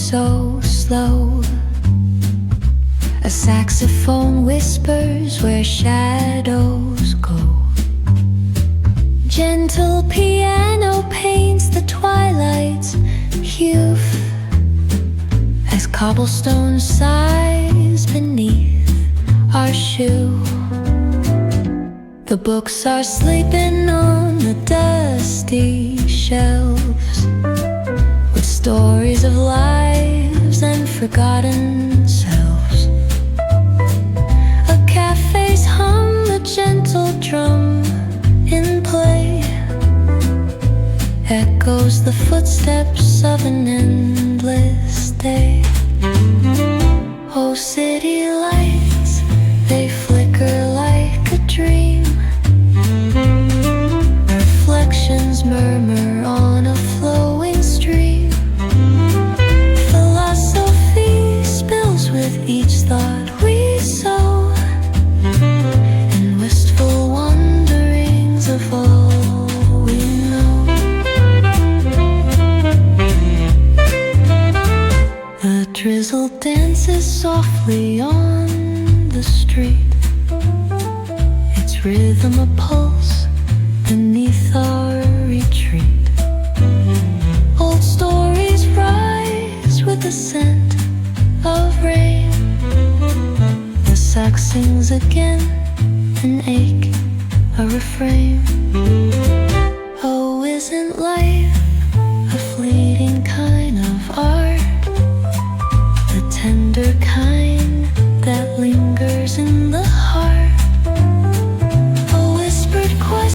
so slow. A saxophone whispers where shadows go. Gentle piano paints the twilight's hue as cobblestone sighs beneath our shoe. The books are sleeping on the dusty shelves with stories of lives and forgotten selves. A cafe's hum, a gentle drum in play, echoes the footsteps of an endless day. Oh, city lights, they flicker like a dream. Reflections murmur on a flowing stream. Philosophy spills with each thought we sow, and wistful wanderings of all we know. The drizzle dances softly on the street, its rhythm a pulse beneath our retreat. Old stories rise with the scent of rain. The sax sings again, an ache, a refrain. Oh, isn't life a fleeting kind of art? The tender